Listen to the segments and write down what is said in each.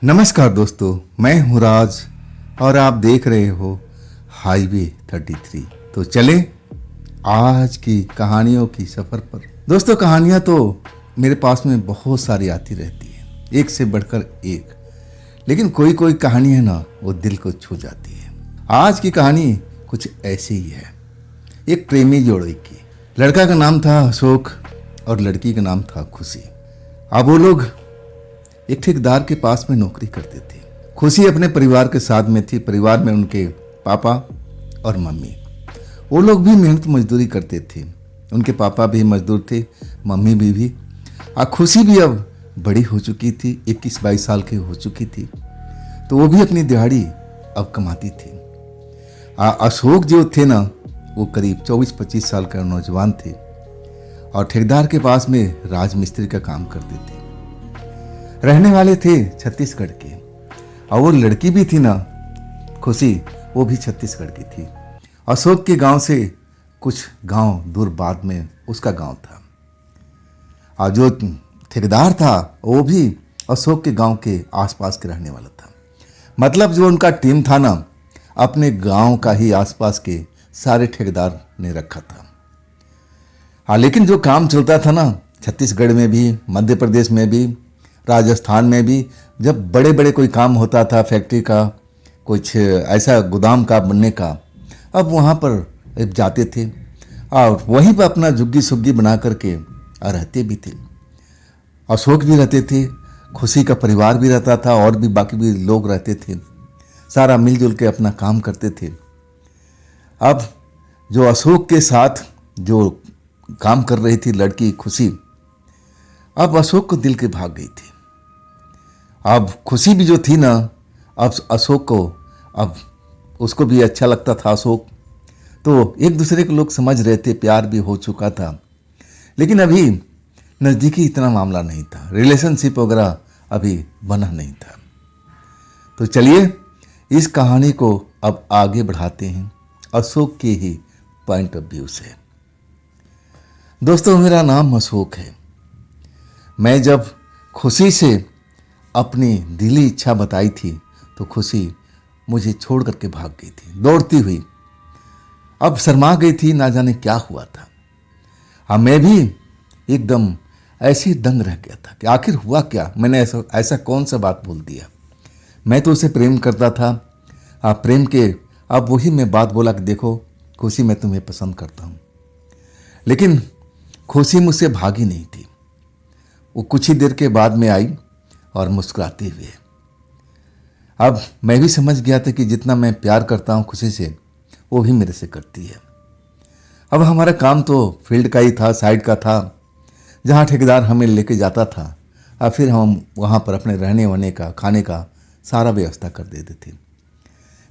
नमस्कार दोस्तों, मैं हूँ राज और आप देख रहे हो हाईवे 33। तो चले आज की कहानियों की सफ़र पर। दोस्तों, कहानियाँ तो मेरे पास में बहुत सारी आती रहती हैं, एक से बढ़कर एक। लेकिन कोई कोई कहानी है ना, वो दिल को छू जाती है। आज की कहानी कुछ ऐसी ही है। एक प्रेमी जोड़े की। लड़का का नाम था अशोक और लड़की का नाम था खुशी। अब वो लोग एक ठेकेदार के पास में नौकरी करते थे। खुशी अपने परिवार के साथ में थी। परिवार में उनके पापा और मम्मी, वो लोग भी मेहनत मजदूरी करते थे। उनके पापा भी मजदूर थे, मम्मी भी। खुशी भी अब बड़ी हो चुकी थी, 21-22 साल की हो चुकी थी, तो वो भी अपनी दिहाड़ी अब कमाती थी। अशोक जो थे ना, वो करीब 24-25 साल का नौजवान थे और ठेकेदार के पास में राजमिस्त्री का काम करते थे। रहने वाले थे छत्तीसगढ़ के। और वो लड़की भी थी ना, खुशी, वो भी छत्तीसगढ़ की थी। अशोक के गांव से कुछ गांव दूर बाद में उसका गांव था। और जो ठेकेदार था वो भी अशोक के गांव के आसपास के रहने वाला था। मतलब जो उनका टीम था ना, अपने गांव का ही आसपास के सारे ठेकेदार ने रखा था। लेकिन जो काम चलता था ना, छत्तीसगढ़ में भी, मध्य प्रदेश में भी, राजस्थान में भी, जब बड़े बड़े कोई काम होता था, फैक्ट्री का, कुछ ऐसा गोदाम का बनने का, अब वहाँ पर जाते थे और वहीं पर अपना झुग्गी सुग्गी बना करके रहते भी थे। अशोक भी रहते थे, खुशी का परिवार भी रहता था और भी बाकी भी लोग रहते थे। सारा मिलजुल के अपना काम करते थे। अब जो अशोक के साथ जो काम कर रही थी लड़की खुशी, अब अशोक को दिल के भाग गई थी। अब खुशी भी जो थी ना, अब अशोक को, अब उसको भी अच्छा लगता था अशोक। तो एक दूसरे को लोग समझ रहे थे, प्यार भी हो चुका था। लेकिन अभी नज़दीकी इतना मामला नहीं था, रिलेशनशिप वगैरह अभी बना नहीं था। तो चलिए इस कहानी को अब आगे बढ़ाते हैं अशोक के ही पॉइंट ऑफ व्यू से। दोस्तों, मेरा नाम अशोक है। मैं जब खुशी से अपनी दिली इच्छा बताई थी तो खुशी मुझे छोड़ करके भाग गई थी दौड़ती हुई। अब शर्मा गई थी, ना जाने क्या हुआ था। मैं भी एकदम ऐसे दंग रह गया था कि आखिर हुआ क्या, मैंने ऐसा कौन सा बात बोल दिया। मैं तो उसे प्रेम करता था। प्रेम के अब वही मैं बात बोला कि देखो खुशी, मैं तुम्हें पसंद करता हूँ। लेकिन खुशी मुझसे भागी नहीं थी। वो कुछ ही देर के बाद में आई और मुस्कुराते हुए। अब मैं भी समझ गया था कि जितना मैं प्यार करता हूँ खुशी से, वो भी मेरे से करती है। अब हमारा काम तो फील्ड का ही था, साइड का था, जहाँ ठेकेदार हमें लेके जाता था। और फिर हम वहाँ पर अपने रहने वहने का, खाने का सारा व्यवस्था कर देते थे।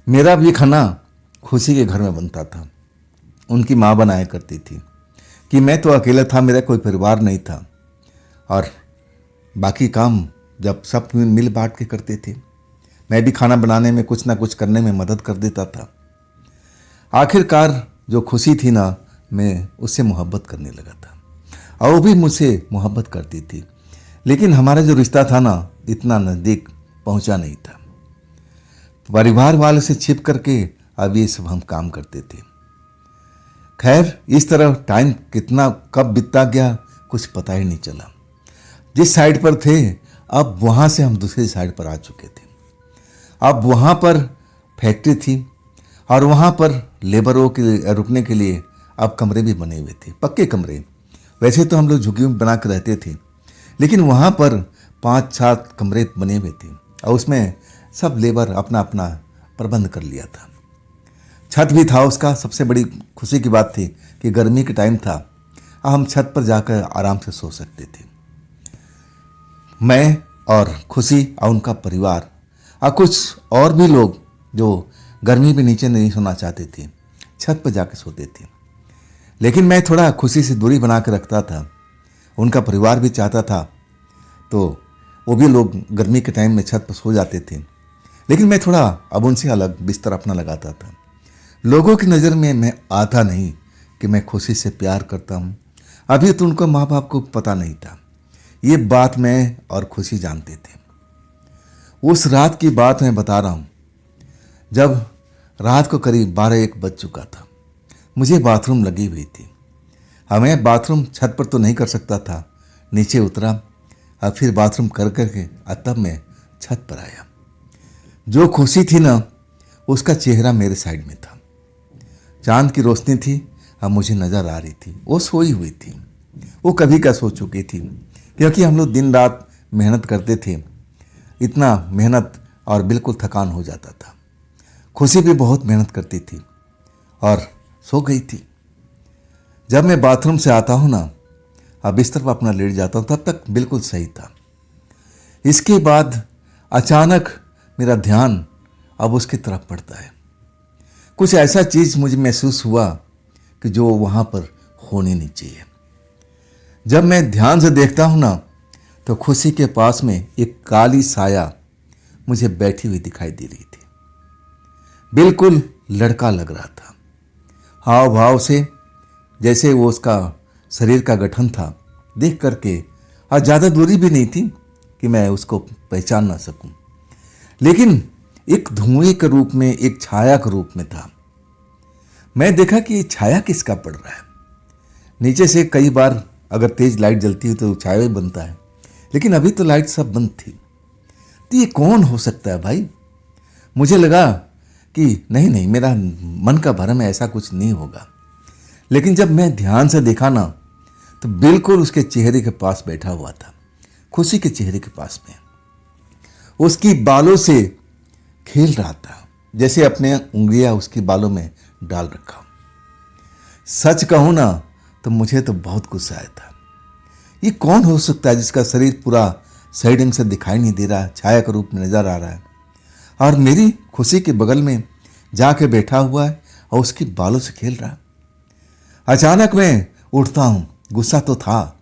मेरा भी खाना खुशी के घर में बनता था। उनकी माँ बनाया करती थी कि मैं तो अकेला था, मेरा कोई परिवार नहीं था। और बाकी काम जब सब मिल बांट के करते थे, मैं भी खाना बनाने में, कुछ ना कुछ करने में मदद कर देता था। आखिरकार जो खुशी थी ना, मैं उससे मोहब्बत करने लगा था और वो भी मुझसे मोहब्बत करती थी। लेकिन हमारा जो रिश्ता था ना, इतना नज़दीक पहुंचा नहीं था। परिवार वाले से छिप करके अब ये सब हम काम करते थे। खैर, इस तरह टाइम कितना कब बीतता गया कुछ पता ही नहीं चला। जिस साइड पर थे, अब वहाँ से हम दूसरी साइड पर आ चुके थे। अब वहाँ पर फैक्ट्री थी और वहाँ पर लेबरों के रुकने के लिए अब कमरे भी बने हुए थे, पक्के कमरे। वैसे तो हम लोग झुग्गी में बना कर रहते थे, लेकिन वहाँ पर 5-7 कमरे बने हुए थे और उसमें सब लेबर अपना अपना प्रबंध कर लिया था। छत भी था उसका। सबसे बड़ी खुशी की बात थी कि गर्मी के टाइम था, हम छत पर जाकर आराम से सो सकते थे। मैं और खुशी और उनका परिवार और कुछ और भी लोग जो गर्मी में नीचे नहीं सोना चाहते थे, छत पर जाकर सोते थे। लेकिन मैं थोड़ा खुशी से दूरी बना के रखता था। उनका परिवार भी चाहता था, तो वो भी लोग गर्मी के टाइम में छत पर सो जाते थे। लेकिन मैं थोड़ा अब उनसे अलग बिस्तर अपना लगाता था। लोगों की नज़र में मैं आता नहीं कि मैं खुशी से प्यार करता हूँ। अभी तो उनको माँ बाप को पता नहीं था। ये बात मैं और खुशी जानते थे। उस रात की बात मैं बता रहा हूँ, जब रात को करीब 12-1 बज चुका था। मुझे बाथरूम लगी हुई थी। मैं बाथरूम छत पर तो नहीं कर सकता था, नीचे उतरा और फिर बाथरूम कर करके तब मैं छत पर आया। जो खुशी थी ना, उसका चेहरा मेरे साइड में था। चांद की रोशनी थी, अब मुझे नज़र आ रही थी। वो सोई हुई थी, वो कभी का सो चुकी थी, क्योंकि हम लोग दिन रात मेहनत करते थे। इतना मेहनत और बिल्कुल थकान हो जाता था। खुशी भी बहुत मेहनत करती थी और सो गई थी। जब मैं बाथरूम से आता हूँ ना, अब बिस्तर पर अपना लेट जाता हूँ, तब तक बिल्कुल सही था। इसके बाद अचानक मेरा ध्यान अब उसकी तरफ पड़ता है। कुछ ऐसा चीज़ मुझे महसूस हुआ कि जो वहाँ पर होनी नहीं चाहिए। जब मैं ध्यान से देखता हूँ ना, तो खुशी के पास में एक काली साया मुझे बैठी हुई दिखाई दे रही थी। बिल्कुल लड़का लग रहा था, हाव भाव से जैसे वो उसका शरीर का गठन था, देख करके। और ज़्यादा दूरी भी नहीं थी कि मैं उसको पहचान ना सकूं, लेकिन एक धुएं के रूप में, एक छाया के रूप में था। मैं देखा कि ये छाया किसका पड़ रहा है। नीचे से कई बार अगर तेज लाइट जलती है तो छाया ही बनता है, लेकिन अभी तो लाइट सब बंद थी। तो ये कौन हो सकता है भाई? मुझे लगा कि नहीं, मेरा मन का भ्रम है, ऐसा कुछ नहीं होगा। लेकिन जब मैं ध्यान से देखा ना, तो बिल्कुल उसके चेहरे के पास बैठा हुआ था, खुशी के चेहरे के पास में। उसकी बालों से खेल रहा था, जैसे अपने उंगलियां उसकी बालों में डाल रखा। सच कहूं ना, तो मुझे तो बहुत गुस्सा आया था। ये कौन हो सकता है जिसका शरीर पूरा सही ढंग से दिखाई नहीं दे रहा, छाया के रूप में नजर आ रहा है, और मेरी खुशी के बगल में जाके बैठा हुआ है और उसके बालों से खेल रहा है। अचानक मैं उठता हूं। गुस्सा तो था,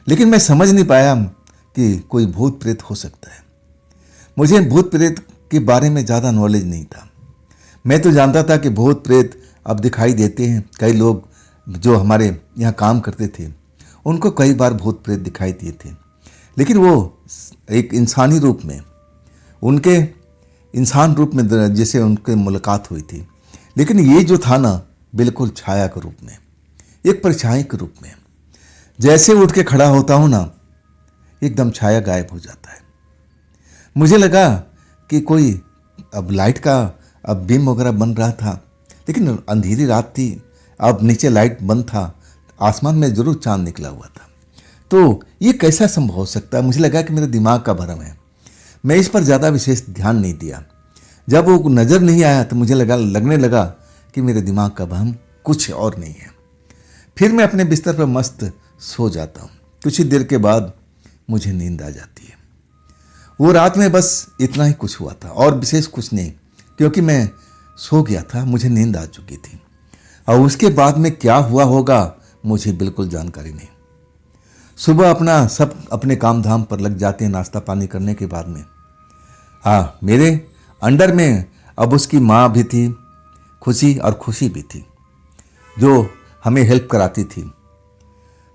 लेकिन मैं समझ नहीं पाया कि कोई भूत प्रेत हो सकता है। मुझे भूत प्रेत के बारे में ज़्यादा नॉलेज नहीं था। मैं तो जानता था कि भूत प्रेत अब दिखाई देते हैं। कई लोग जो हमारे यहाँ काम करते थे, उनको कई बार भूत प्रेत दिखाई दिए थे, लेकिन वो एक इंसानी रूप में, उनके इंसान रूप में जैसे उनके मुलाकात हुई थी। लेकिन ये जो था ना, बिल्कुल छाया के रूप में, एक परछाई के रूप में। जैसे उठ के खड़ा होता हूँ ना, एकदम छाया गायब हो जाता है। मुझे लगा कि कोई अब लाइट का अब बीम वगैरह बन रहा था, लेकिन अंधेरी रात थी, अब नीचे लाइट बंद था, आसमान में जरूर चांद निकला हुआ था। तो ये कैसा संभव हो सकता है? मुझे लगा कि मेरे दिमाग का भ्रम है। मैं इस पर ज़्यादा विशेष ध्यान नहीं दिया। जब वो नज़र नहीं आया तो मुझे लगने लगा कि मेरे दिमाग का भ्रम कुछ और नहीं है। फिर मैं अपने बिस्तर पर मस्त सो जाता हूँ। कुछ ही देर के बाद मुझे नींद आ जाती है। वो रात में बस इतना ही कुछ हुआ था और विशेष कुछ नहीं, क्योंकि मैं सो गया था, मुझे नींद आ चुकी थी। और उसके बाद में क्या हुआ होगा मुझे बिल्कुल जानकारी नहीं। सुबह अपना सब अपने काम धाम पर लग जाते हैं नाश्ता पानी करने के बाद में। हाँ, मेरे अंडर में अब उसकी माँ भी थी, खुशी, और खुशी भी थी जो हमें हेल्प कराती थी।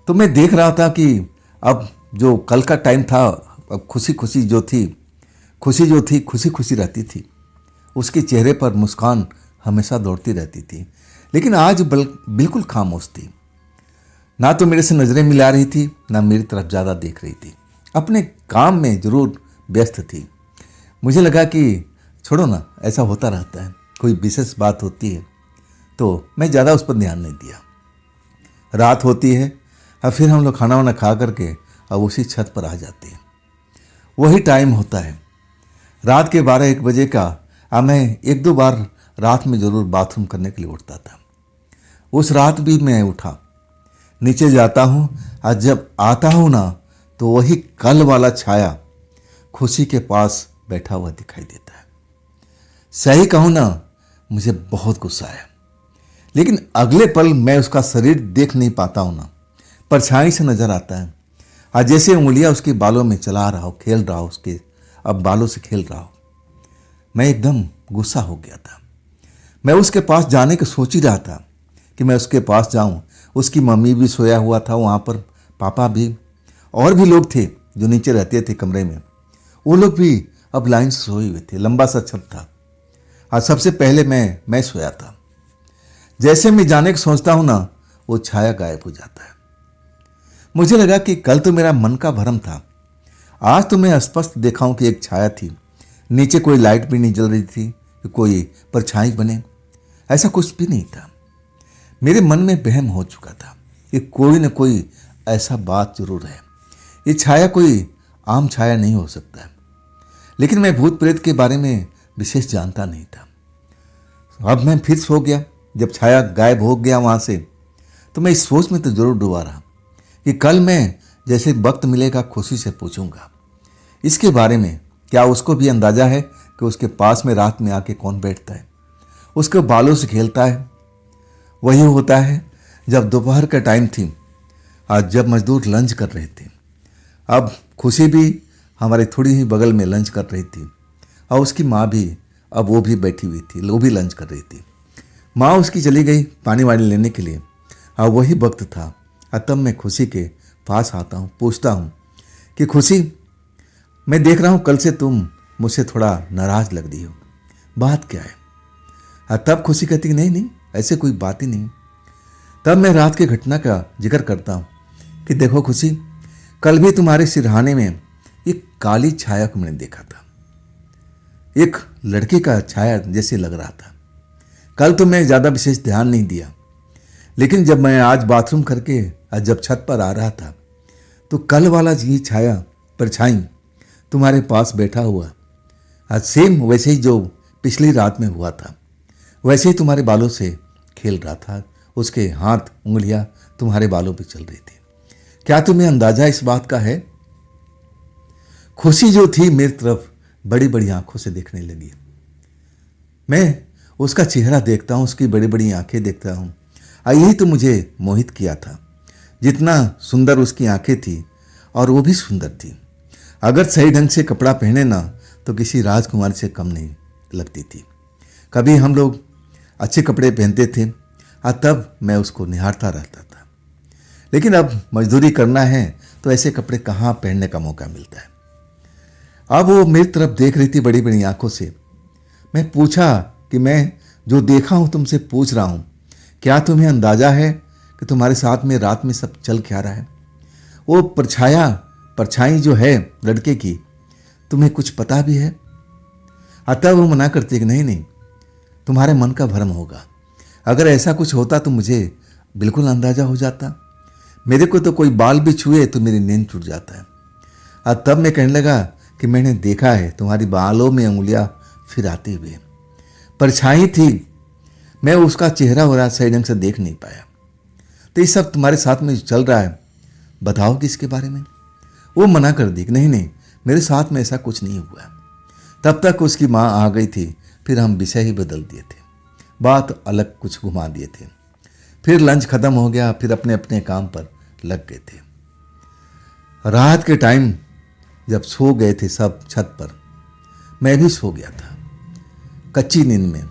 तो मैं देख रहा था कि अब जो कल का टाइम था, अब खुशी जो थी खुशी खुशी रहती थी। उसके चेहरे पर मुस्कान हमेशा दौड़ती रहती थी, लेकिन आज बिल्कुल खामोश थी। ना तो मेरे से नज़रें मिला रही थी, ना मेरी तरफ ज़्यादा देख रही थी। अपने काम में जरूर व्यस्त थी। मुझे लगा कि छोड़ो ना, ऐसा होता रहता है, कोई विशेष बात होती है तो मैं ज़्यादा उस पर ध्यान नहीं दिया। रात होती है और फिर हम लोग खाना वाना खा करके अब उसी छत पर आ जाते हैं। वही टाइम होता है रात के 12-1 बजे का। अब मैं 1-2 बार रात में ज़रूर बाथरूम करने के लिए उठता था। उस रात भी मैं उठा, नीचे जाता हूँ, और जब आता हूँ ना, तो वही कल वाला छाया खुशी के पास बैठा हुआ दिखाई देता है। सही कहूँ ना, मुझे बहुत गुस्सा आया, लेकिन अगले पल मैं उसका शरीर देख नहीं पाता हूँ ना, परछाई से नजर आता है। और जैसे उंगलियां उसके बालों में चला रहा हो, खेल रहा हो, उसके अब बालों से खेल रहा हो। मैं एकदम गुस्सा हो गया था। मैं उसके पास जाने की सोच ही रहा था कि मैं उसके पास जाऊं। उसकी मम्मी भी सोया हुआ था वहाँ पर, पापा भी, और भी लोग थे जो नीचे रहते थे कमरे में। वो लोग भी अब लाइन से सोए हुए थे। लंबा सा छत था और सबसे पहले मैं सोया था। जैसे मैं जाने को सोचता हूं ना, वो छाया गायब हो जाता है। मुझे लगा कि कल तो मेरा मन का भ्रम था, आज तो मैं स्पष्ट देखा हूं कि एक छाया थी। नीचे कोई लाइट भी नहीं जल रही थी कि कोई परछाई बने, ऐसा कुछ भी नहीं था। मेरे मन में वहम हो चुका था कि कोई न कोई ऐसा बात जरूर है। ये छाया कोई आम छाया नहीं हो सकता है। लेकिन मैं भूत प्रेत के बारे में विशेष जानता नहीं था। अब मैं फिर सो गया। जब छाया गायब हो गया वहां से, तो मैं इस सोच में तो जरूर डूबा रहा कि कल मैं जैसे वक्त मिलेगा खुशी से पूछूंगा इसके बारे में, क्या उसको भी अंदाजा है कि उसके पास में रात में आके कौन बैठता है, उसके बालों से खेलता है। वही होता है जब दोपहर का टाइम थी, आज जब मजदूर लंच कर रहे थे। अब खुशी भी हमारे थोड़ी ही बगल में लंच कर रही थी और उसकी माँ भी, अब वो भी बैठी हुई थी, वो भी लंच कर रही थी। माँ उसकी चली गई पानी वानी लेने के लिए और वही वक्त था। और तब मैं खुशी के पास आता हूँ, पूछता हूँ कि खुशी, मैं देख रहा हूँ कल से तुम मुझसे थोड़ा नाराज लग रही हो, बात क्या है? और तब खुशी कहती नहीं नहीं, ऐसे कोई बात ही नहीं। तब मैं रात की घटना का जिक्र करता हूँ कि देखो खुशी, कल भी तुम्हारे सिरहाने में एक काली छाया को मैंने देखा था, एक लड़के का छाया जैसे लग रहा था। कल तो मैं ज़्यादा विशेष ध्यान नहीं दिया, लेकिन जब मैं आज बाथरूम करके जब छत पर आ रहा था, तो कल वाला जी छाया परछाई तुम्हारे पास बैठा हुआ, आज सेम वैसे ही जो पिछली रात में हुआ था, वैसे ही तुम्हारे बालों से खेल रहा था। उसके हाथ उंगलियां तुम्हारे बालों पे चल रही थी। क्या तुम्हें अंदाजा इस बात का है? खुशी जो थी मेरी तरफ बड़ी बड़ी आंखों से देखने लगी। मैं उसका चेहरा देखता हूं, उसकी बड़ी बड़ी आंखें देखता हूं, और यही तो मुझे मोहित किया था। जितना सुंदर उसकी आंखें थी और वो भी सुंदर थी। अगर सही ढंग से कपड़ा पहने ना तो किसी राजकुमारी से कम नहीं लगती थी। कभी हम लोग अच्छे कपड़े पहनते थे और तब मैं उसको निहारता रहता था, लेकिन अब मजदूरी करना है तो ऐसे कपड़े कहाँ पहनने का मौका मिलता है। अब वो मेरी तरफ देख रही थी बड़ी बड़ी आंखों से। मैं पूछा कि मैं जो देखा हूं तुमसे पूछ रहा हूं, क्या तुम्हें अंदाजा है कि तुम्हारे साथ में रात में सब चल क्या रहा है? वो परछाई जो है लड़के की, तुम्हें कुछ पता भी है? अतः वो मना करती कि नहीं नहीं, तुम्हारे मन का भ्रम होगा। अगर ऐसा कुछ होता तो मुझे बिल्कुल अंदाजा हो जाता। मेरे को तो कोई बाल भी छुए तो मेरी नींद टूट जाता है। और तब मैं कहने लगा कि मैंने देखा है तुम्हारी बालों में उंगलियां फिर आते हुए, परछाई थी। मैं उसका चेहरा हो रहा सही ढंग से देख नहीं पाया। तो ये सब तुम्हारे साथ में चल रहा है, बताओ कि इसके बारे में। वो मना कर दी कि नहीं नहीं, मेरे साथ में ऐसा कुछ नहीं हुआ। तब तक उसकी माँ आ गई थी, फिर हम विषय ही बदल दिए थे, बात अलग कुछ घुमा दिए थे। फिर लंच खत्म हो गया, फिर अपने अपने काम पर लग गए थे। रात के टाइम जब सो गए थे सब छत पर, मैं भी सो गया था कच्ची नींद में।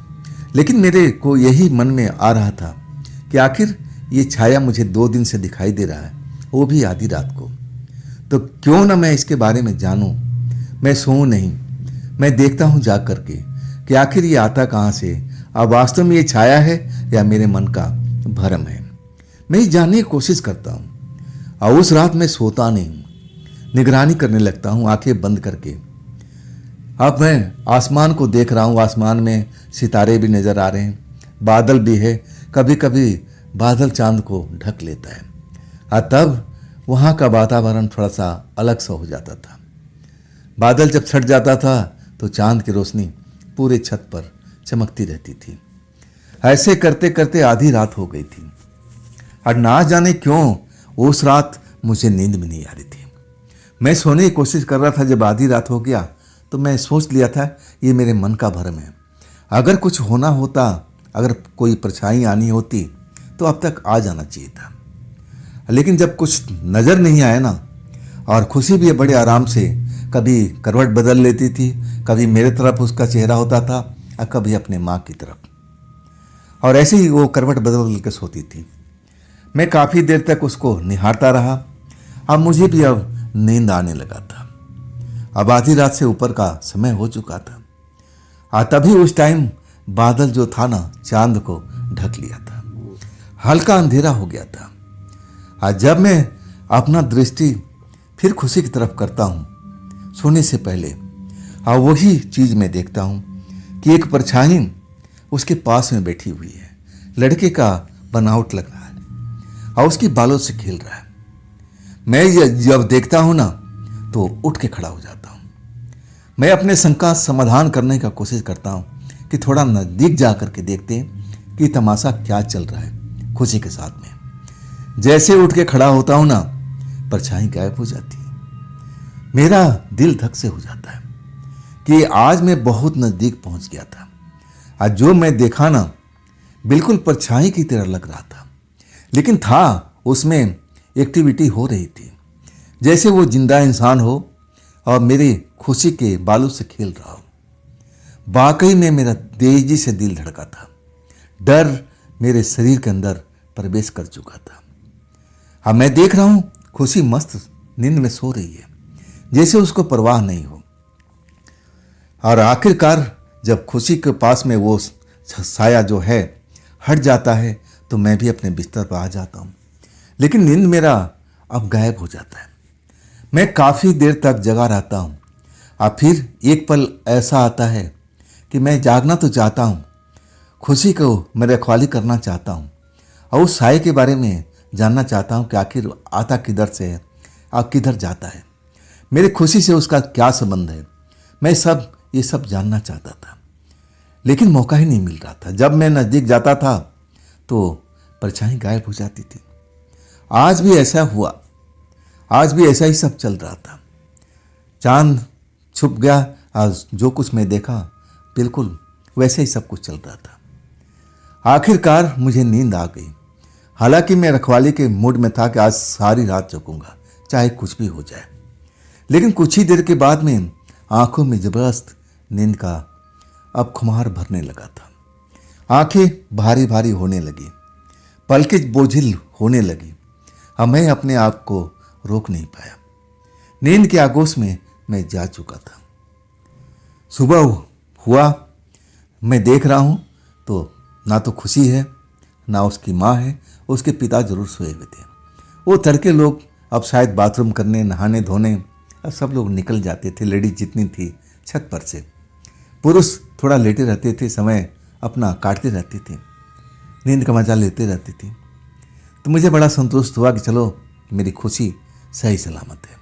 लेकिन मेरे को यही मन में आ रहा था कि आखिर ये छाया मुझे 2 दिन से दिखाई दे रहा है, वो भी आधी रात को। तो क्यों ना मैं इसके बारे में जानूं। मैं सोऊं नहीं, मैं देखता हूं जाग करके कि आखिर ये आता कहां से, अब वास्तव में ये छाया है या मेरे मन का भ्रम है। मैं ये जानने की कोशिश करता हूं और उस रात मैं सोता नहीं हूं, निगरानी करने लगता हूं आंखें बंद करके। अब मैं आसमान को देख रहा हूं, आसमान में सितारे भी नजर आ रहे हैं, बादल भी है। कभी कभी बादल चांद को ढक लेता है और तब वहाँ का वातावरण थोड़ा सा अलग सा हो जाता था। बादल जब छट जाता था तो चांद की रोशनी पूरे छत पर चमकती रहती थी। ऐसे करते करते आधी रात हो गई थी और ना जाने क्यों उस रात मुझे नींद भी नहीं आ रही थी। मैं सोने की कोशिश कर रहा था। जब आधी रात हो गया तो मैं सोच लिया था ये मेरे मन का भ्रम है। अगर कुछ होना होता, अगर कोई परछाई आनी होती तो अब तक आ जाना चाहिए था। लेकिन जब कुछ नज़र नहीं आया ना, और खुशी भी बड़े आराम से कभी करवट बदल लेती थी, कभी मेरे तरफ उसका चेहरा होता था और कभी अपने माँ की तरफ, और ऐसे ही वो करवट बदल के सोती थी। मैं काफ़ी देर तक उसको निहारता रहा। अब मुझे भी अब नींद आने लगा था। अब आधी रात से ऊपर का समय हो चुका था। तभी उस टाइम बादल जो था ना, चांद को ढक लिया था। हल्का अंधेरा हो गया था। जब मैं अपना दृष्टि फिर खुशी की तरफ करता हूँ सोने से पहले, वही चीज मैं देखता हूँ कि एक परछाई उसके पास में बैठी हुई है। लड़के का बनावट लग रहा है और उसकी बालों से खेल रहा है। मैं जब देखता हूँ ना तो उठ के खड़ा हो जाता हूँ। मैं अपने शंका समाधान करने का कोशिश करता हूँ कि थोड़ा नजदीक जा करके देखते हैं कि तमाशा क्या चल रहा है खुशी के साथ में। जैसे उठ के खड़ा होता हूँ ना, परछाई गायब हो जाती है। मेरा दिल धक से हो जाता है कि आज मैं बहुत नजदीक पहुंच गया था। आज जो मैं देखा ना, बिल्कुल परछाई की तरह लग रहा था, लेकिन था उसमें एक्टिविटी हो रही थी, जैसे वो जिंदा इंसान हो और मेरी खुशी के बालों से खेल रहा हो। वाकई में मेरा तेजी से दिल धड़का था। डर मेरे शरीर के अंदर प्रवेश कर चुका था। अब मैं देख रहा हूं खुशी मस्त नींद में सो रही है, जैसे उसको परवाह नहीं हो। और आखिरकार जब खुशी के पास में वो साया जो है हट जाता है तो मैं भी अपने बिस्तर पर आ जाता हूं। लेकिन नींद मेरा अब गायब हो जाता है। मैं काफ़ी देर तक जगा रहता हूँ। अब फिर एक पल ऐसा आता है कि मैं जागना तो चाहता हूँ, खुशी को मैं रखवाली करना चाहता हूँ और उस साए के बारे में जानना चाहता हूँ कि आखिर आता किधर से है और किधर जाता है, मेरी खुशी से उसका क्या संबंध है। मैं ये सब जानना चाहता था, लेकिन मौका ही नहीं मिल रहा था। जब मैं नज़दीक जाता था तो परछाई गायब हो जाती थी। आज भी ऐसा हुआ, आज भी ऐसा ही सब चल रहा था। चांद छुप गया, आज जो कुछ मैं देखा बिल्कुल वैसे ही सब कुछ चल रहा था। आखिरकार मुझे नींद आ गई। हालांकि मैं रखवाली के मूड में था कि आज सारी रात जगूंगा, चाहे कुछ भी हो जाए। लेकिन कुछ ही देर के बाद में आंखों में जबरदस्त नींद का अब खुमार भरने लगा था। आंखें भारी भारी होने लगी, पलकें बोझिल होने लगी। अब मैं अपने आप को रोक नहीं पाया। नींद के आगोश में मैं जा चुका था। सुबह हुआ, मैं देख रहा हूं तो ना तो खुशी है, ना उसकी माँ है। उसके पिता जरूर सोए हुए थे। वो तड़के लोग अब शायद बाथरूम करने, नहाने धोने अब सब लोग निकल जाते थे। लेडीज जितनी थी छत पर से, पुरुष थोड़ा लेटे रहते थे, समय अपना काटते रहते थे, नींद का मजा लेते रहते थे। तो मुझे बड़ा संतुष्ट हुआ कि चलो मेरी खुशी सही सलामत है।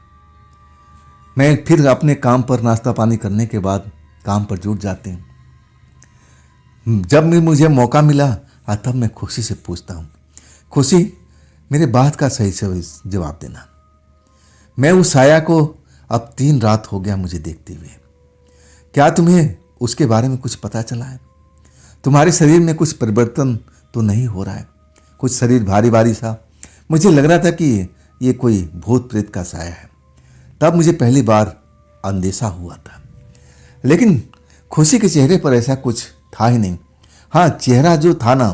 मैं फिर अपने काम पर नाश्ता पानी करने के बाद काम पर जुट जाते हैं। जब भी मुझे मौका मिला तब मैं खुशी से पूछता हूँ, खुशी मेरे बात का सही से जवाब देना। मैं उस साया को अब 3 रात हो गया मुझे देखते हुए। क्या तुम्हें उसके बारे में कुछ पता चला है? तुम्हारे शरीर में कुछ परिवर्तन तो नहीं हो रहा है? कुछ शरीर भारी भारी सा, मुझे लग रहा था कि ये कोई भूत प्रेत का साया है। तब मुझे पहली बार अंदेशा हुआ था, लेकिन खुशी के चेहरे पर ऐसा कुछ था ही नहीं। हाँ, चेहरा जो था ना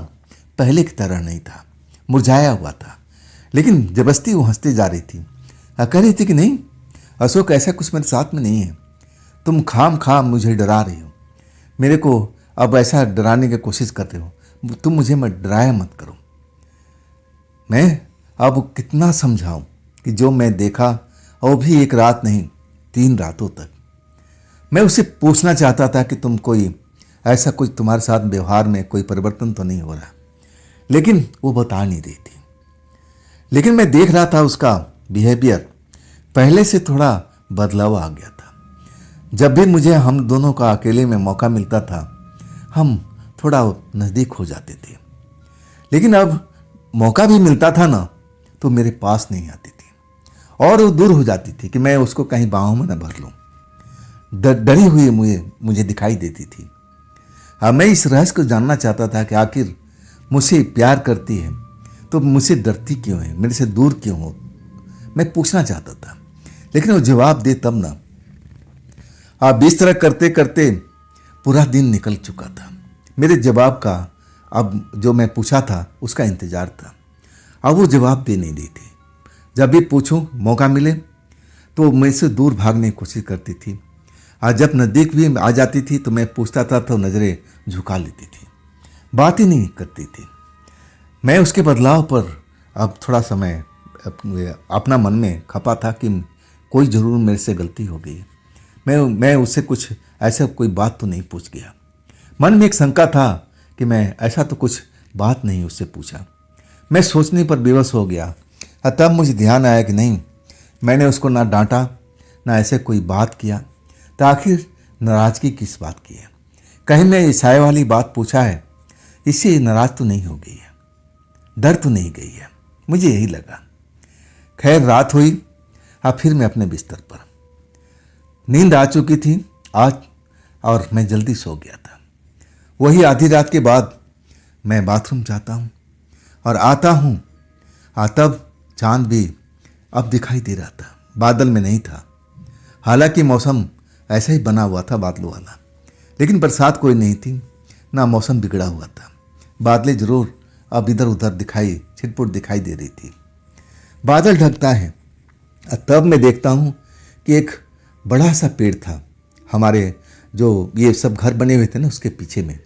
पहले की तरह नहीं था, मुरझाया हुआ था। लेकिन जबरदस्ती वो हंसते जा रही थी, कह रही थी कि नहीं अशोक, ऐसा कुछ मेरे साथ में नहीं है। तुम खाम मुझे डरा रही हो, मेरे को अब ऐसा डराने की कोशिश कर रहे हो। तुम मुझे मत डराया मत करो। मैं अब कितना समझाऊं कि जो मैं देखा वो भी 1 रात नहीं 3 रातों तक। मैं उससे पूछना चाहता था कि तुम कोई ऐसा कुछ तुम्हारे साथ व्यवहार में कोई परिवर्तन तो नहीं हो रहा, लेकिन वो बता नहीं रही थी। लेकिन मैं देख रहा था उसका बिहेवियर पहले से थोड़ा बदलाव आ गया था। जब भी मुझे हम दोनों का अकेले में मौका मिलता था, हम थोड़ा नज़दीक हो जाते थे। लेकिन अब मौका भी मिलता था ना तो मेरे पास नहीं आती थी और वो दूर हो जाती थी कि मैं उसको कहीं बाहों में न भर लूँ। डरी हुई मुझे दिखाई देती थी। मैं इस रहस्य को जानना चाहता था कि आखिर मुझसे प्यार करती है तो मुझसे डरती क्यों है, मेरे से दूर क्यों हो। मैं पूछना चाहता था, लेकिन वो जवाब दे तब ना। अब इस तरह करते करते पूरा दिन निकल चुका था। मेरे जवाब का, अब जो मैं पूछा था उसका इंतजार था। अब वो जवाब दे नहीं देती। जब भी पूछूं मौका मिले तो मेरे से दूर भागने की कोशिश करती थी। आज जब नज़दीक भी आ जाती थी तो मैं पूछता था तो नज़रें झुका लेती थी, बात ही नहीं करती थी। मैं उसके बदलाव पर अब थोड़ा समय अपना मन में खपा था कि कोई ज़रूर मेरे से गलती हो गई। मैं उससे कुछ ऐसा कोई बात तो नहीं पूछ गया। मन में एक शंका था कि मैं ऐसा तो कुछ बात नहीं उससे पूछा। मैं सोचने पर बेबस हो गया। तब मुझे ध्यान आया कि नहीं, मैंने उसको ना डांटा ना ऐसे कोई बात किया, तो आखिर नाराज़गी किस बात की है? कहीं मैं ईसाई वाली बात पूछा है, इससे नाराज़ तो नहीं हो गई है, डर तो नहीं गई है, मुझे यही लगा। खैर रात हुई। अब फिर मैं अपने बिस्तर पर, नींद आ चुकी थी आज और मैं जल्दी सो गया था। वही आधी रात के बाद मैं बाथरूम जाता हूँ और आता हूँ, तब चांद भी अब दिखाई दे रहा था, बादल में नहीं था। हालांकि मौसम ऐसा ही बना हुआ था बादलों वाला, लेकिन बरसात कोई नहीं थी, ना मौसम बिगड़ा हुआ था। बादलें जरूर अब इधर उधर छिटपुट दिखाई दे रही थी। बादल ढकता है, तब मैं देखता हूँ कि एक बड़ा सा पेड़ था हमारे जो ये सब घर बने हुए थे ना उसके पीछे में,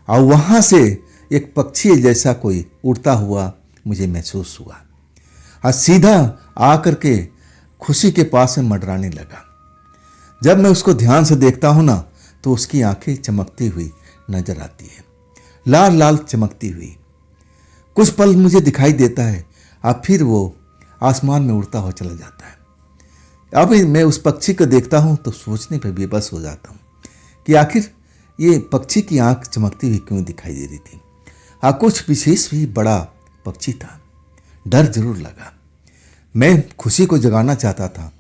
और वहाँ से एक पक्षी जैसा कोई उड़ता हुआ मुझे महसूस हुआ और सीधा आकर के खुशी के पास में मंडराने लगा। जब मैं उसको ध्यान से देखता हूँ ना तो उसकी आंखें चमकती हुई नजर आती है, लाल लाल चमकती हुई। कुछ पल मुझे दिखाई देता है और फिर वो आसमान में उड़ता हुआ चला जाता है। अब मैं उस पक्षी को देखता हूँ तो सोचने पर बेबस हो जाता हूँ कि आखिर ये पक्षी की आंख चमकती हुई क्यों दिखाई दे रही थी। कुछ विशेष भी बड़ा पक्षी था। डर जरूर लगा। मैं खुशी को जगाना चाहता था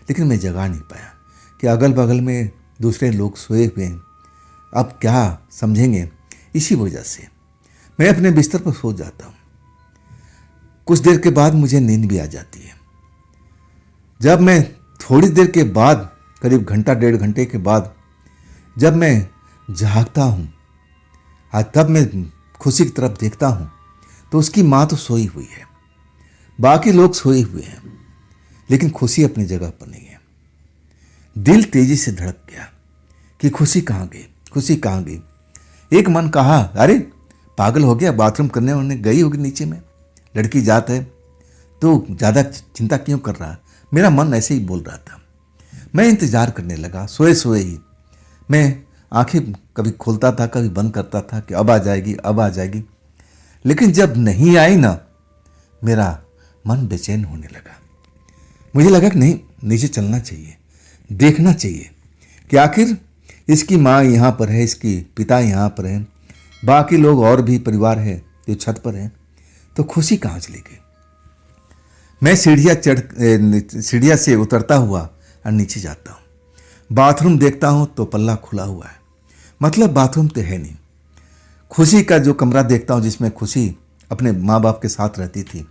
लेकिन मैं जगा नहीं पाया कि अगल बगल में दूसरे लोग सोए हुए हैं, अब क्या समझेंगे। इसी वजह से मैं अपने बिस्तर पर सो जाता हूँ। कुछ देर के बाद मुझे नींद भी आ जाती है। जब मैं थोड़ी देर के बाद, करीब घंटा डेढ़ घंटे के बाद जब मैं जागता हूँ, तब मैं खुशी की तरफ देखता हूँ तो उसकी माँ तो सोई हुई है, बाकी लोग सोए हुए हैं, लेकिन खुशी अपनी जगह पर नहीं है। दिल तेजी से धड़क गया कि खुशी कहाँ गई, खुशी कहाँ गई। एक मन कहा, अरे पागल हो गया, बाथरूम करने वाने गई होगी नीचे में, लड़की जात है तो ज़्यादा चिंता क्यों कर रहा। मेरा मन ऐसे ही बोल रहा था। मैं इंतज़ार करने लगा, सोए सोए ही मैं आंखें कभी खोलता था कभी बंद करता था कि अब आ जाएगी अब आ जाएगी, लेकिन जब नहीं आई ना मेरा मन बेचैन होने लगा। मुझे लगा कि नहीं, नीचे चलना चाहिए, देखना चाहिए कि आखिर इसकी माँ यहाँ पर है, इसकी पिता यहाँ पर है, बाकी लोग और भी परिवार है जो छत पर है, तो खुशी कहाँ चली गई। मैं सीढ़ियाँ से उतरता हुआ और नीचे जाता हूँ। बाथरूम देखता हूँ तो पल्ला खुला हुआ है, मतलब बाथरूम तो है नहीं। खुशी का जो कमरा देखता हूँ जिसमें खुशी अपने माँ बाप के साथ रहती थी,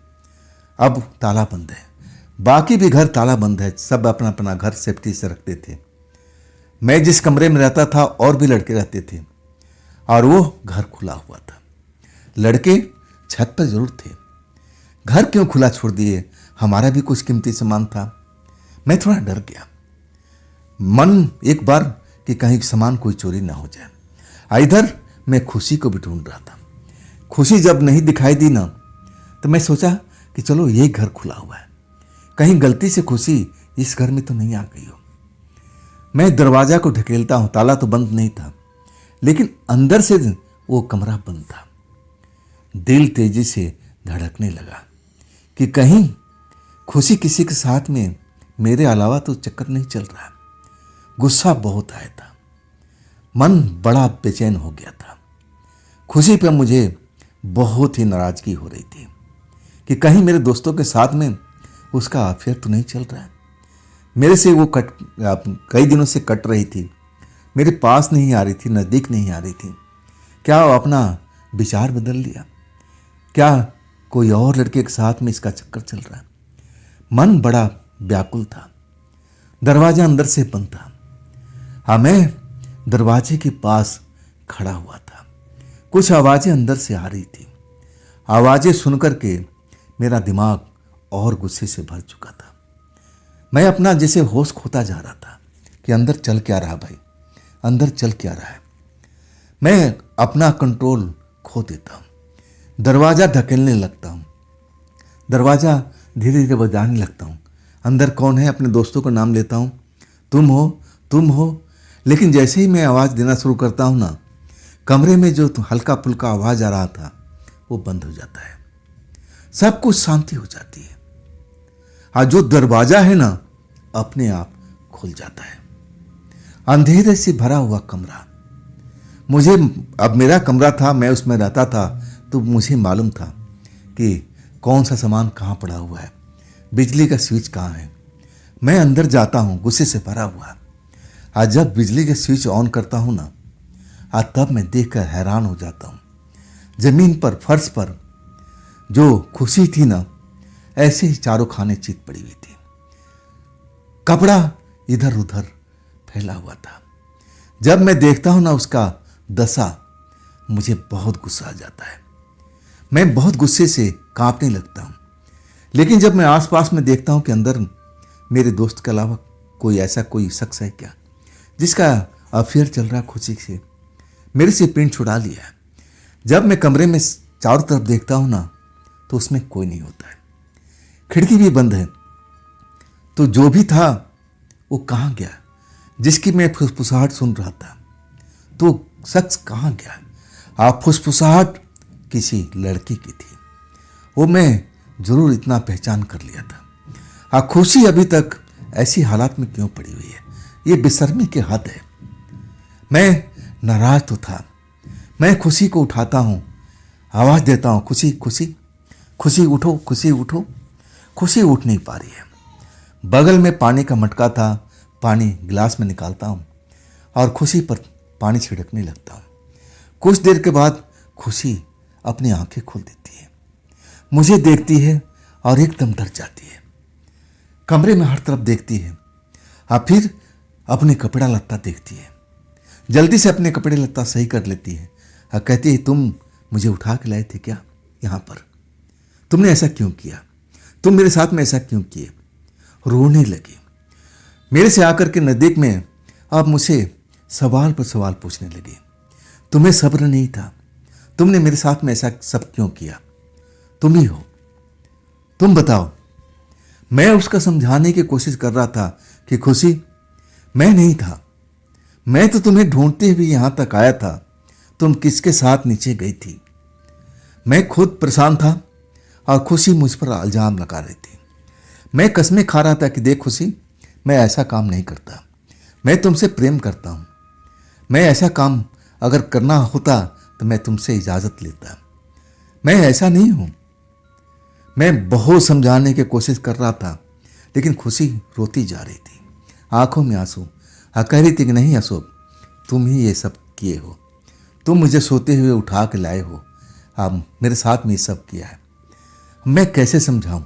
अब ताला बंद है। बाकी भी घर ताला बंद है, सब अपना अपना घर सेफ्टी से रखते थे। मैं जिस कमरे में रहता था और भी लड़के रहते थे और वो घर खुला हुआ था। लड़के छत पर जरूर थे, घर क्यों खुला छोड़ दिए, हमारा भी कुछ कीमती सामान था। मैं थोड़ा डर गया, मन एक बार कि कहीं सामान कोई चोरी ना हो जाए। इधर मैं खुशी को भी ढूंढ रहा था। खुशी जब नहीं दिखाई दी ना तो मैं सोचा कि चलो ये घर खुला हुआ है, कहीं गलती से खुशी इस घर में तो नहीं आ गई हो। मैं दरवाजा को ढकेलता हूँ, ताला तो बंद नहीं था लेकिन अंदर से वो कमरा बंद था। दिल तेजी से धड़कने लगा कि कहीं खुशी किसी के साथ में मेरे अलावा तो चक्कर नहीं चल रहा। गुस्सा बहुत आया था, मन बड़ा बेचैन हो गया था। खुशी पर मुझे बहुत ही नाराजगी हो रही थी कि कहीं मेरे दोस्तों के साथ में उसका अफेयर तो नहीं चल रहा है। मेरे से वो कई दिनों से कट रही थी, मेरे पास नहीं आ रही थी, नज़दीक नहीं आ रही थी। क्या वो अपना विचार बदल लिया, क्या कोई और लड़के के साथ में इसका चक्कर चल रहा है। मन बड़ा व्याकुल था। दरवाजा अंदर से बंद था। हाँ, मैं दरवाजे के पास खड़ा हुआ था। कुछ आवाज़ें अंदर से आ रही थी। आवाज़ें सुनकर के मेरा दिमाग और गुस्से से भर चुका था। मैं अपना जैसे होश खोता जा रहा था कि अंदर चल क्या रहा भाई, अंदर चल क्या रहा है। मैं अपना कंट्रोल खो देता हूँ, दरवाज़ा ढकेलने लगता हूँ, दरवाज़ा धीरे धीरे बजाने लगता हूँ। अंदर कौन है, अपने दोस्तों का नाम लेता हूँ, तुम हो, तुम हो। लेकिन जैसे ही मैं आवाज़ देना शुरू करता हूँ ना, कमरे में जो हल्का फुल्का आवाज़ आ रहा था वो बंद हो जाता है, सब कुछ शांति हो जाती है। आज जो दरवाज़ा है ना अपने आप खुल जाता है। अंधेरे से भरा हुआ कमरा, मुझे अब मेरा कमरा था, मैं उसमें रहता था, तो मुझे मालूम था कि कौन सा सामान कहाँ पड़ा हुआ है, बिजली का स्विच कहाँ है। मैं अंदर जाता हूँ गुस्से से भरा हुआ। आज जब बिजली का स्विच ऑन करता हूँ ना, आज तब मैं देखकर हैरान हो जाता हूँ। जमीन पर, फर्श पर जो खुशी थी ना, ऐसे ही चारों खाने चित पड़ी हुई थी। कपड़ा इधर उधर फैला हुआ था। जब मैं देखता हूं ना उसका दशा, मुझे बहुत गुस्सा आ जाता है। मैं बहुत गुस्से से कांपने लगता हूं। लेकिन जब मैं आसपास में देखता हूं कि अंदर मेरे दोस्त के अलावा कोई शख्स है क्या जिसका अफेयर चल रहा खुशी से, मेरे से पिन छुड़ा लिया है। जब मैं कमरे में चारों तरफ देखता हूं ना, तो उसमें कोई नहीं होता है, खिड़की भी बंद है। तो जो भी था वो कहाँ गया, जिसकी मैं फुसफुसाहट सुन रहा था, तो शख्स कहाँ गया। आप फुसफुसाहट किसी लड़की की थी, वो मैं जरूर इतना पहचान कर लिया था। खुशी अभी तक ऐसी हालात में क्यों पड़ी हुई है, ये बेशर्मी के हद है। मैं नाराज तो था। मैं खुशी को उठाता हूँ, आवाज़ देता हूँ, खुशी खुशी खुशी उठो, खुशी उठो। खुशी उठ नहीं पा रही है। बगल में पानी का मटका था, पानी गिलास में निकालता हूँ और खुशी पर पानी छिड़कने लगता हूँ। कुछ देर के बाद खुशी अपनी आंखें खोल देती है, मुझे देखती है और एकदम डर जाती है। कमरे में हर तरफ देखती है और फिर अपने कपड़ा लत्ता देखती है। जल्दी से अपने कपड़े लत्ता सही कर लेती है और कहती है, तुम मुझे उठा के लाए थे क्या यहाँ पर? तुमने ऐसा क्यों किया? तुम मेरे साथ में ऐसा क्यों किए? रोने लगी। मेरे से आकर के नज़दीक में आप मुझसे सवाल पर सवाल पूछने लगे। तुम्हें सब्र नहीं था? तुमने मेरे साथ में ऐसा सब क्यों किया? तुम ही हो, तुम बताओ। मैं उसका समझाने की कोशिश कर रहा था कि खुशी, मैं नहीं था, मैं तो तुम्हें ढूंढते हुए यहां तक आया था। तुम किसके साथ नीचे गई थी? मैं खुद परेशान था और खुशी मुझ पर इल्जाम लगा रही थी। मैं कसमें खा रहा था कि देख खुशी, मैं ऐसा काम नहीं करता, मैं तुमसे प्रेम करता हूँ। मैं ऐसा काम अगर करना होता तो मैं तुमसे इजाज़त लेता, मैं ऐसा नहीं हूँ। मैं बहुत समझाने की कोशिश कर रहा था, लेकिन खुशी रोती जा रही थी, आंखों में आंसू। कह रही थी कि नहीं अशोक, तुम ही ये सब किए हो, तुम मुझे सोते हुए उठा के लाए हो, आप मेरे साथ में ये सब किया है। मैं कैसे समझाऊं?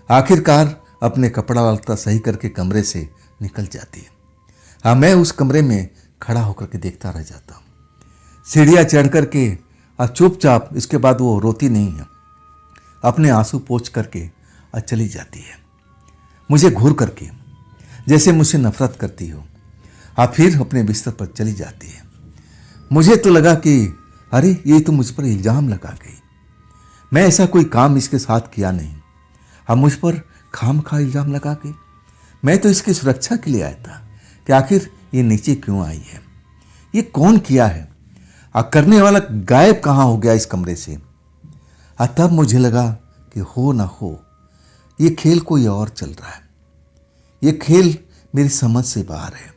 आखिरकार अपने कपड़ा लत्ता सही करके कमरे से निकल जाती है। मैं उस कमरे में खड़ा होकर के देखता रह जाता हूँ। सीढ़ियाँ चढ़ करके चुपचाप, इसके बाद वो रोती नहीं है, अपने आंसू पोंछ करके चली जाती है, मुझे घूर करके, जैसे मुझसे नफरत करती हो। फिर अपने बिस्तर पर चली जाती है। मुझे तो लगा कि अरे ये तो मुझ पर इल्ज़ाम लगा गई, मैं ऐसा कोई काम इसके साथ किया नहीं, अब मुझ पर खामखा इल्ज़ाम लगा गई। मैं तो इसकी सुरक्षा के लिए आया था कि आखिर ये नीचे क्यों आई है, ये कौन किया है, करने वाला गायब कहाँ हो गया इस कमरे से। तब मुझे लगा कि हो ना हो ये खेल कोई और चल रहा है, ये खेल मेरी समझ से बाहर है।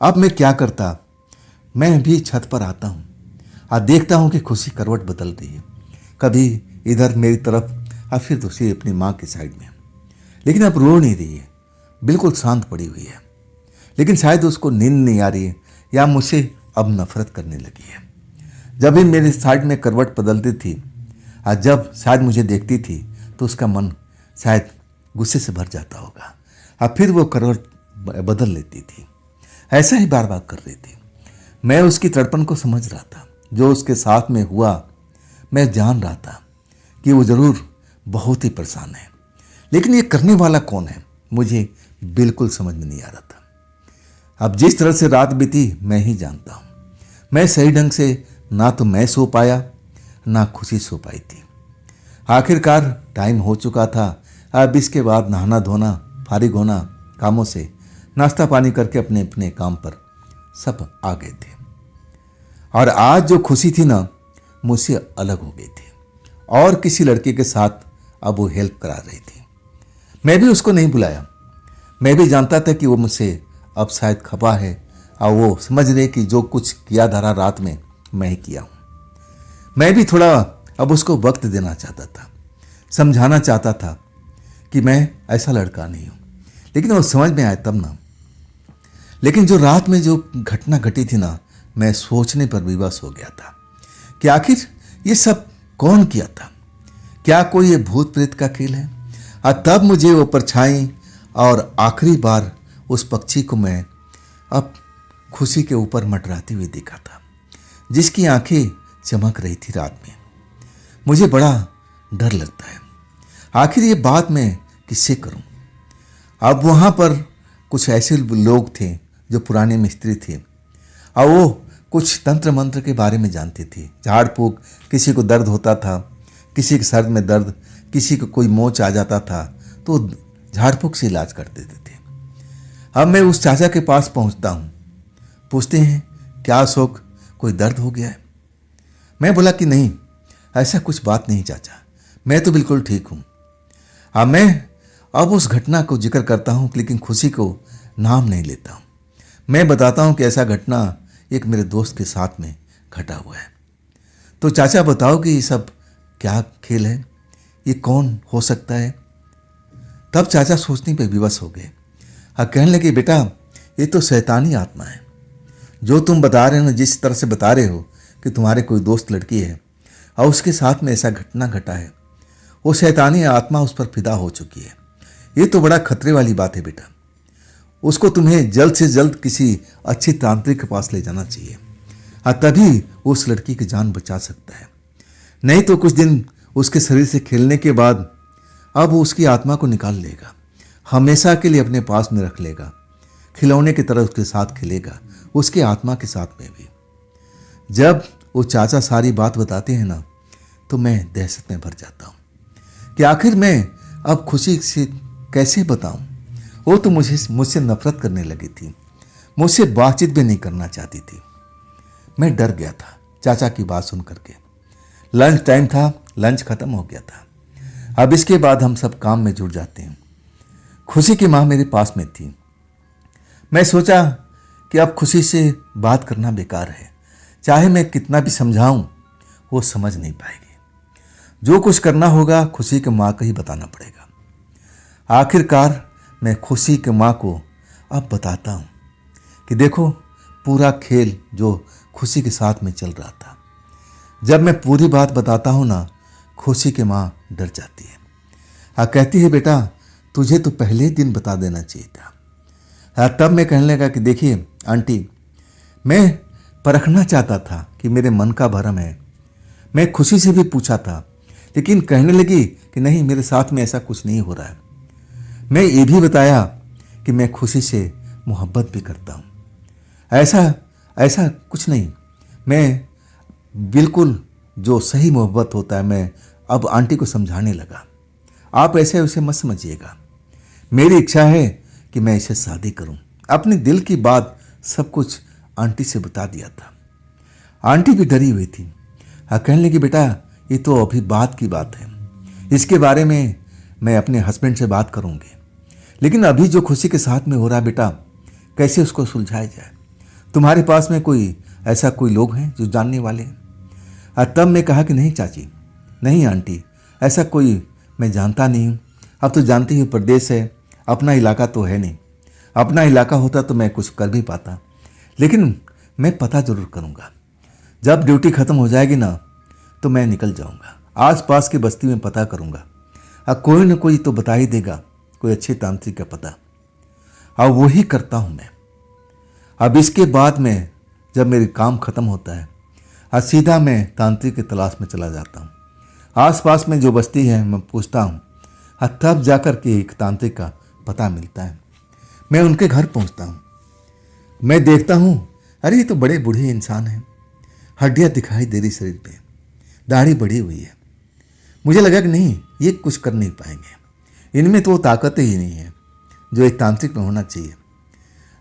अब मैं क्या करता, मैं भी छत पर आता हूँ और देखता हूँ कि खुशी करवट बदल रही है, कभी इधर मेरी तरफ और फिर दूसरी अपनी माँ की साइड में, लेकिन अब रो नहीं रही है, बिल्कुल शांत पड़ी हुई है। लेकिन शायद उसको नींद नहीं आ रही है या मुझसे अब नफरत करने लगी है। जब भी मेरे साइड में करवट बदलती थी और जब शायद मुझे देखती थी तो उसका मन शायद गुस्से से भर जाता होगा और फिर वो करवट बदल लेती थी। ऐसा ही बार बार कर रही थी। मैं उसकी तड़पन को समझ रहा था, जो उसके साथ में हुआ मैं जान रहा था कि वो ज़रूर बहुत ही परेशान है, लेकिन ये करने वाला कौन है मुझे बिल्कुल समझ में नहीं आ रहा था। अब जिस तरह से रात बीती मैं ही जानता हूँ। मैं सही ढंग से ना तो मैं सो पाया ना खुशी सो पाई थी। आखिरकार टाइम हो चुका था। अब इसके बाद नहाना धोना, फारिग होना कामों से, नाश्ता पानी करके अपने अपने काम पर सब आ गए थे। और आज जो खुशी थी ना, मुझसे अलग हो गई थी और किसी लड़के के साथ अब वो हेल्प करा रही थी। मैं भी उसको नहीं बुलाया। मैं भी जानता था कि वो मुझसे अब शायद खपा है और वो समझ रहे कि जो कुछ किया धारा रात में मैं ही किया हूँ। मैं भी थोड़ा अब उसको वक्त देना चाहता था, समझाना चाहता था कि मैं ऐसा लड़का नहीं हूँ। लेकिन वो समझ में आया तब ना। लेकिन जो रात में जो घटना घटी थी ना, मैं सोचने पर विवश हो गया था कि आखिर ये सब कौन किया था। क्या कोई ये भूत प्रेत का खेल है? और तब मुझे वो परछाई और आखिरी बार उस पक्षी को मैं अब खुशी के ऊपर मंडराती हुई देखा था, जिसकी आंखें चमक रही थी रात में। मुझे बड़ा डर लगता है, आखिर ये बात मैं किससे करूं? अब वहाँ पर कुछ ऐसे लोग थे जो पुराने मिस्त्री थे और वो कुछ तंत्र मंत्र के बारे में जानते थे। झाड़ फूक, किसी को दर्द होता था, किसी के सर में दर्द, किसी को कोई मोच आ जाता था तो झाड़ फूक से इलाज कर देते थे। अब मैं उस चाचा के पास पहुंचता हूँ, पूछते हैं क्या अशोक, कोई दर्द हो गया है? मैं बोला कि नहीं, ऐसा कुछ बात नहीं चाचा, मैं तो बिल्कुल ठीक हूँ। मैं अब उस घटना को जिक्र करता हूँ लेकिन खुशी को नाम नहीं लेता हूँ। मैं बताता हूँ कि ऐसा घटना एक मेरे दोस्त के साथ में घटा हुआ है। तो चाचा बताओ कि ये सब क्या खेल है, ये कौन हो सकता है? तब चाचा सोचने पे विवश हो गए और कहने लगे बेटा, ये तो शैतानी आत्मा है। जो तुम बता रहे हो ना, जिस तरह से बता रहे हो कि तुम्हारे कोई दोस्त लड़की है और उसके साथ में ऐसा घटना घटा है, वो शैतानी आत्मा उस पर फिदा हो चुकी है। ये तो बड़ा खतरे वाली बात है बेटा। उसको तुम्हें जल्द से जल्द किसी अच्छे तांत्रिक के पास ले जाना चाहिए और तभी उस लड़की की जान बचा सकता है। नहीं तो कुछ दिन उसके शरीर से खेलने के बाद अब वो उसकी आत्मा को निकाल लेगा, हमेशा के लिए अपने पास में रख लेगा, खिलौने की तरह उसके साथ खेलेगा, उसकी आत्मा के साथ में भी। जब वो चाचा सारी बात बताते हैं ना, तो मैं दहशत में भर जाता हूँ कि आखिर मैं अब खुशी से कैसे बताऊं। वो तो मुझसे नफरत करने लगी थी, मुझसे बातचीत भी नहीं करना चाहती थी। मैं डर गया था चाचा की बात सुन करके। लंच टाइम था, लंच खत्म हो गया था। अब इसके बाद हम सब काम में जुट जाते हैं। खुशी की माँ मेरे पास में थी। मैं सोचा कि अब खुशी से बात करना बेकार है, चाहे मैं कितना भी समझाऊं वो समझ नहीं पाएगी। जो कुछ करना होगा खुशी की माँ को ही बताना पड़ेगा। आखिरकार मैं खुशी की माँ को अब बताता हूँ कि देखो, पूरा खेल जो खुशी के साथ में चल रहा था। जब मैं पूरी बात बताता हूँ ना, खुशी की माँ डर जाती है। कहती है बेटा, तुझे तो पहले दिन बता देना चाहिए था। तब मैं कहने लगा कि देखिए आंटी, मैं परखना चाहता था कि मेरे मन का भरम है। मैं खुशी से भी पूछा था, लेकिन कहने लगी कि नहीं, मेरे साथ में ऐसा कुछ नहीं हो रहा है। मैं ये भी बताया कि मैं खुशी से मोहब्बत भी करता हूँ। ऐसा कुछ नहीं, मैं बिल्कुल जो सही मोहब्बत होता है, मैं अब आंटी को समझाने लगा। आप ऐसे उसे मत समझिएगा, मेरी इच्छा है कि मैं इसे शादी करूं। अपने दिल की बात सब कुछ आंटी से बता दिया था। आंटी भी डरी हुई थी। कहने लगी बेटा, ये तो अभी बात की बात है, इसके बारे में मैं अपने हस्बैंड से बात करूंगी। लेकिन अभी जो खुशी के साथ में हो रहा है बेटा, कैसे उसको सुलझाया जाए? तुम्हारे पास में ऐसा कोई लोग हैं जो जानने वाले हैं? तब मैं कहा कि नहीं चाची, नहीं आंटी, ऐसा कोई मैं जानता नहीं हूँ। अब तो जानती हूँ प्रदेश है, अपना इलाका तो है नहीं। अपना इलाका होता तो मैं कुछ कर भी पाता, लेकिन मैं पता जरूर करूँगा। जब ड्यूटी ख़त्म हो जाएगी ना, तो मैं निकल जाऊँगा, आस पास की बस्ती में पता करूँगा। कोई न कोई तो बता ही देगा, कोई अच्छे तांत्रिक का पता, और वही करता हूँ मैं। अब इसके बाद में जब मेरी काम ख़त्म होता है, सीधा मैं तांत्रिक की तलाश में चला जाता हूँ। आसपास में जो बस्ती है मैं पूछता हूँ, तब जाकर के एक तांत्रिक का पता मिलता है। मैं उनके घर पहुंचता हूँ। मैं देखता हूँ, अरे ये तो बड़े बूढ़े इंसान हैं, हड्डियाँ दिखाई दे रही शरीर पे, दाढ़ी बढ़ी हुई है। मुझे लगा कि नहीं, ये कुछ कर नहीं पाएंगे, इनमें तो वो ताकत ही नहीं है जो एक तांत्रिक में होना चाहिए।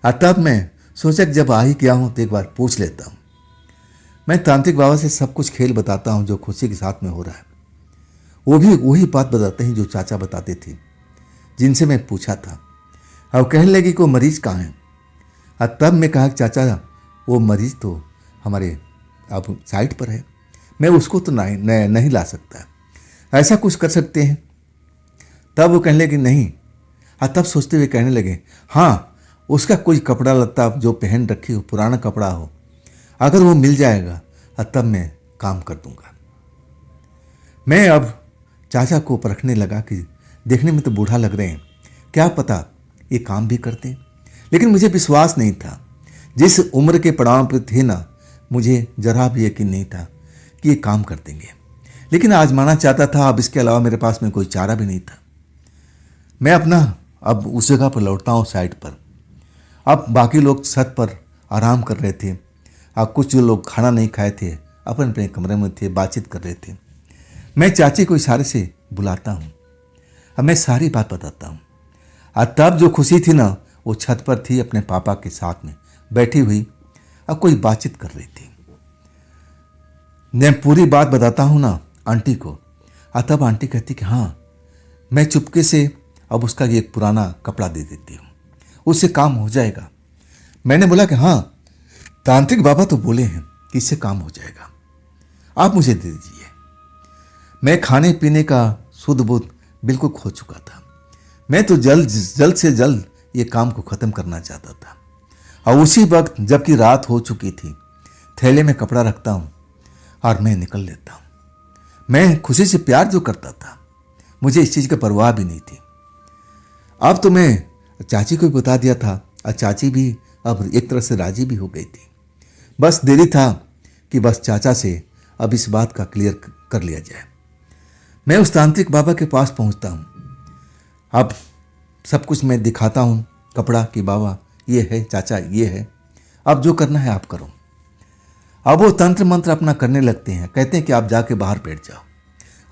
और तब मैं सोचा कि जब आ ही गया हूँ तो एक बार पूछ लेता हूँ। मैं तांत्रिक बाबा से सब कुछ खेल बताता हूँ जो खुशी के साथ में हो रहा है। वो भी वही बात बताते हैं जो चाचा बताते थे, जिनसे मैं पूछा था। और कहने लगी कि वो मरीज कहाँ है। और तब मैं कहा कि चाचा वो मरीज तो हमारे अब साइट पर है, मैं उसको तो नहीं ला सकता, ऐसा कुछ कर सकते हैं। तब वो कहने लगे नहीं। और तब सोचते हुए कहने लगे, हाँ उसका कोई कपड़ा लत्ता जो पहन रखी हो, पुराना कपड़ा हो, अगर वो मिल जाएगा तब मैं काम कर दूंगा। मैं अब चाचा को परखने लगा कि देखने में तो बूढ़ा लग रहे हैं, क्या पता ये काम भी करते। लेकिन मुझे विश्वास नहीं था। जिस उम्र के पड़ाव पर थे ना, मुझे जरा भी यकीन नहीं था कि ये काम कर देंगे। लेकिन आजमाना चाहता था। अब इसके अलावा मेरे पास में कोई चारा भी नहीं था। मैं अपना अब उस जगह पर लौटता हूँ, साइड पर। अब बाकी लोग छत पर आराम कर रहे थे। अब कुछ जो लोग खाना नहीं खाए थे अपने अपने कमरे में थे, बातचीत कर रहे थे। मैं चाची को इशारे से बुलाता हूँ। अब मैं सारी बात बताता हूँ। और तब जो खुशी थी ना, वो छत पर थी अपने पापा के साथ में बैठी हुई, अब कोई बातचीत कर रही थी। मैं पूरी बात बताता हूँ ना आंटी को। और तब आंटी कहती कि हाँ, मैं चुपके से अब उसका ये पुराना कपड़ा दे देती हूँ, उससे काम हो जाएगा। मैंने बोला कि हाँ, तांत्रिक बाबा तो बोले हैं कि इससे काम हो जाएगा, आप मुझे दे दीजिए। मैं खाने पीने का शुद्ध बुद्ध बिल्कुल खो चुका था। मैं तो जल्द से जल्द ये काम को ख़त्म करना चाहता था। और उसी वक्त जबकि रात हो चुकी थी, थैले में कपड़ा रखता हूँ और मैं निकल लेता हूँ। मैं खुशी से प्यार जो करता था, मुझे इस चीज़ की परवाह भी नहीं थी। अब तो मैं चाची को भी बता दिया था और चाची भी अब एक तरह से राजी भी हो गई थी। बस देरी था कि बस चाचा से अब इस बात का क्लियर कर लिया जाए। मैं उस तांत्रिक बाबा के पास पहुंचता हूं। अब सब कुछ मैं दिखाता हूं, कपड़ा कि बाबा ये है, चाचा ये है, अब जो करना है आप करो। अब वो तंत्र मंत्र अपना करने लगते हैं, कहते हैं कि आप जाके बाहर बैठ जाओ,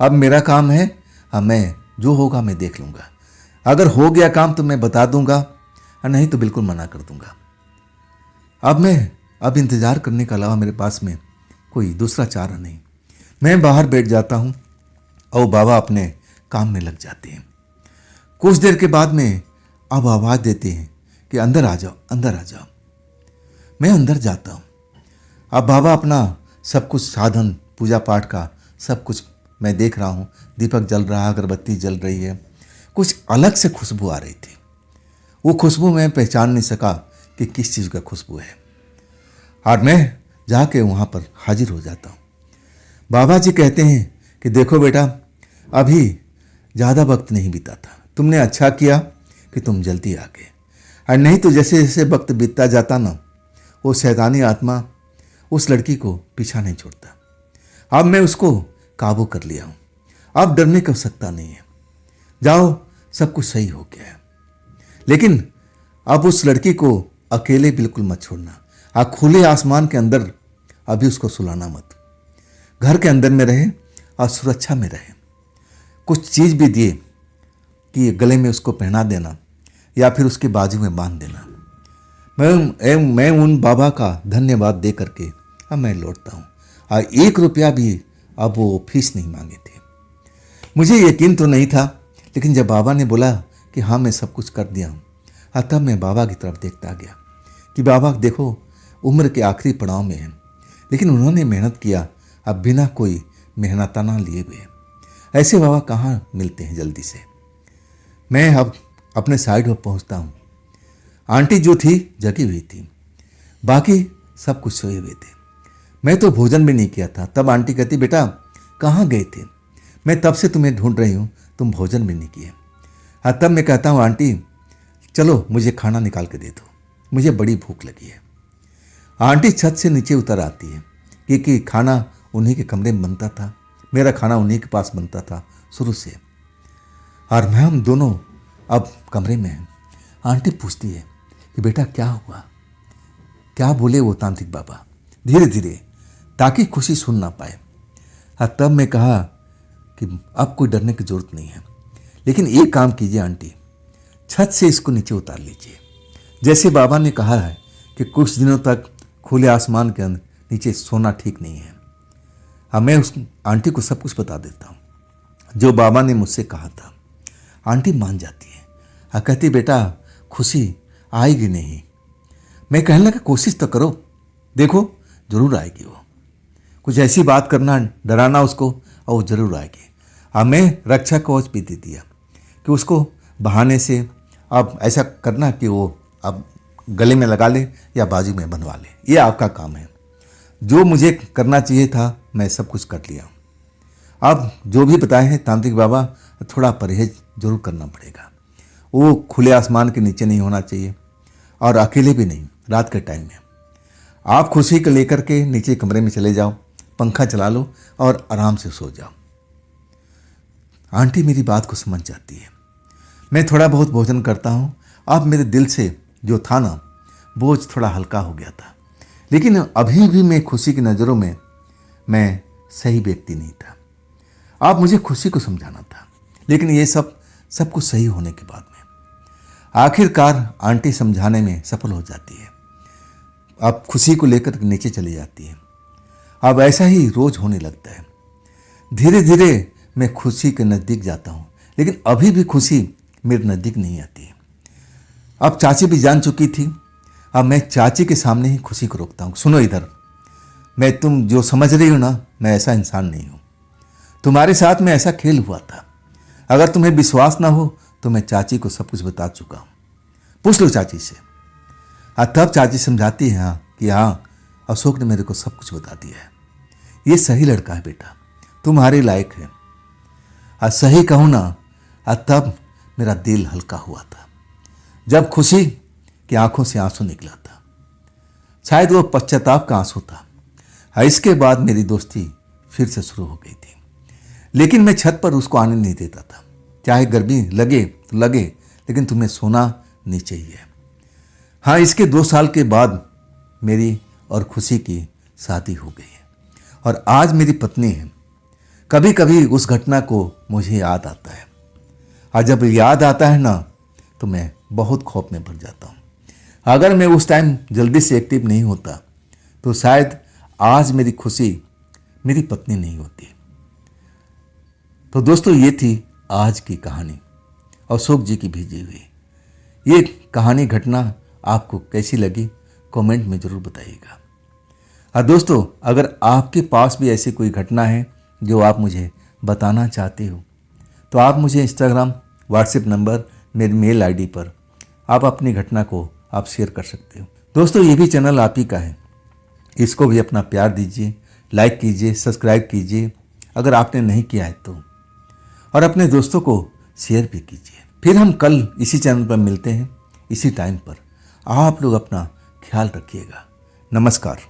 अब मेरा काम है, अब मैं जो होगा मैं देख लूँगा। अगर हो गया काम तो मैं बता दूंगा और नहीं तो बिल्कुल मना कर दूंगा। अब इंतज़ार करने के अलावा मेरे पास में कोई दूसरा चारा नहीं। मैं बाहर बैठ जाता हूँ और बाबा अपने काम में लग जाते हैं। कुछ देर के बाद में अब आवाज़ देते हैं कि अंदर आ जाओ, अंदर आ जाओ। मैं अंदर जाता हूँ। अब बाबा अपना सब कुछ साधन पूजा पाठ का सब कुछ मैं देख रहा हूँ। दीपक जल रहा है, अगरबत्ती जल रही है, कुछ अलग से खुशबू आ रही थी। वो खुशबू मैं पहचान नहीं सका कि किस चीज़ का खुशबू है। और मैं जाके वहाँ पर हाजिर हो जाता हूँ। बाबा जी कहते हैं कि देखो बेटा, अभी ज़्यादा वक्त नहीं बीता था, तुमने अच्छा किया कि तुम जल्दी आ गए, और नहीं तो जैसे जैसे वक्त बीतता जाता ना, वो शैतानी आत्मा उस लड़की को पीछा नहीं छोड़ता। अब मैं उसको काबू कर लिया हूँ, अब डरने की आवश्यकता नहीं है। जाओ, सब कुछ सही हो गया है। लेकिन अब उस लड़की को अकेले बिल्कुल मत छोड़ना। खुले आसमान के अंदर अभी उसको सुलाना मत। घर के अंदर में रहे और सुरक्षा में रहे। कुछ चीज़ भी दिए कि गले में उसको पहना देना या फिर उसके बाजू में बांध देना। मैं उन बाबा का धन्यवाद दे करके अब मैं लौटता हूँ। और 1 रुपया भी अब वो फीस नहीं मांगे थे। मुझे यकीन तो नहीं था, लेकिन जब बाबा ने बोला कि हाँ मैं सब कुछ कर दिया हूँ, तब मैं बाबा की तरफ देखता गया कि बाबा देखो, उम्र के आखिरी पड़ाव में हैं, लेकिन उन्होंने मेहनत किया, अब बिना कोई मेहनताना लिए हुए। ऐसे बाबा कहाँ मिलते हैं जल्दी से। मैं अब अपने साइड पर पहुँचता हूँ। आंटी जो थी जगी हुई थी, बाकी सब कुछ सोए हुए थे। मैं तो भोजन भी नहीं किया था। तब आंटी कहती, बेटा कहाँ गए थे, मैं तब से तुम्हें ढूंढ रही हूँ, तुम भोजन भी नहीं किए। तब मैं कहता हूँ, आंटी चलो मुझे खाना निकाल के दे दो, मुझे बड़ी भूख लगी है। आंटी छत से नीचे उतर आती है, क्योंकि खाना उन्हीं के कमरे में बनता था, मेरा खाना उन्हीं के पास बनता था शुरू से। और मैं हम दोनों अब कमरे में है। आंटी पूछती है कि बेटा क्या हुआ, क्या बोले वो तांत्रिक बाबा धीरे धीरे, ताकि खुशी सुन ना पाए। तब मैं कहा कि अब कोई डरने की जरूरत नहीं है, लेकिन एक काम कीजिए आंटी, छत से इसको नीचे उतार लीजिए। जैसे बाबा ने कहा है कि कुछ दिनों तक खुले आसमान के अंदर नीचे सोना ठीक नहीं है। अब मैं उस आंटी को सब कुछ बता देता हूँ जो बाबा ने मुझसे कहा था। आंटी मान जाती है, कहती बेटा खुशी आएगी नहीं। मैं कहने लगा कोशिश तो करो, देखो जरूर आएगी। वो कुछ ऐसी बात करना, डराना उसको, और वो जरूर आएगी। अब मैं रक्षा कवच भी दे दिया कि उसको बहाने से अब ऐसा करना कि वो अब गले में लगा ले या बाजू में बनवा ले, ये आपका काम है। जो मुझे करना चाहिए था मैं सब कुछ कर लिया। अब जो भी बताए हैं तांत्रिक बाबा, थोड़ा परहेज जरूर करना पड़ेगा। वो खुले आसमान के नीचे नहीं होना चाहिए और अकेले भी नहीं, रात के टाइम में। आप खुशी को लेकर के नीचे कमरे में चले जाओ, पंखा चला लो और आराम से सो जाओ। आंटी मेरी बात को समझ जाती है। मैं थोड़ा बहुत भोजन करता हूँ। अब मेरे दिल से जो था ना, बोझ थोड़ा हल्का हो गया था, लेकिन अभी भी मैं खुशी की नज़रों में मैं सही व्यक्ति नहीं था। अब मुझे खुशी को समझाना था, लेकिन ये सब कुछ सही होने के बाद में आखिरकार आंटी समझाने में सफल हो जाती है। अब खुशी को लेकर नीचे चली जाती है। अब ऐसा ही रोज होने लगता है। धीरे धीरे मैं खुशी के नज़दीक जाता हूँ, लेकिन अभी भी खुशी मेरे नज़दीक नहीं आती है। अब चाची भी जान चुकी थी। अब मैं चाची के सामने ही खुशी को रोकता हूँ, सुनो इधर, मैं तुम जो समझ रही हो ना, मैं ऐसा इंसान नहीं हूँ। तुम्हारे साथ में ऐसा खेल हुआ था। अगर तुम्हें विश्वास ना हो तो मैं चाची को सब कुछ बता चुका हूँ, पूछ लो चाची से। तब चाची समझाती है कि हाँ, अशोक ने मेरे को सब कुछ बता दिया है। ये सही लड़का है बेटा, तुम्हारे लायक है। सही कहूँ ना, तब मेरा दिल हल्का हुआ था जब खुशी की आंखों से आंसू निकला था। शायद वो पश्चाताप का आंसू था। इसके बाद मेरी दोस्ती फिर से शुरू हो गई थी, लेकिन मैं छत पर उसको आने नहीं देता था। चाहे गर्मी लगे तो लगे, लेकिन तुम्हें सोना नहीं चाहिए। हाँ, इसके 2 साल के बाद मेरी और खुशी की शादी हो गई है और आज मेरी पत्नी है। कभी कभी उस घटना को मुझे याद आता है, और जब याद आता है ना, तो मैं बहुत खौफ में भर जाता हूँ। अगर मैं उस टाइम जल्दी से एक्टिव नहीं होता तो शायद आज मेरी खुशी मेरी पत्नी नहीं होती। तो दोस्तों, ये थी आज की कहानी, अशोक जी की भेजी हुई। ये कहानी घटना आपको कैसी लगी कमेंट में ज़रूर बताइएगा। और दोस्तों, अगर आपके पास भी ऐसी कोई घटना है जो आप मुझे बताना चाहते हो, तो आप मुझे इंस्टाग्राम, व्हाट्सएप नंबर, मेरी मेल आईडी पर आप अपनी घटना को आप शेयर कर सकते हो। दोस्तों, ये भी चैनल आप ही का है, इसको भी अपना प्यार दीजिए, लाइक कीजिए, सब्सक्राइब कीजिए अगर आपने नहीं किया है तो, और अपने दोस्तों को शेयर भी कीजिए। फिर हम कल इसी चैनल पर मिलते हैं, इसी टाइम पर। आप लोग अपना ख्याल रखिएगा। नमस्कार।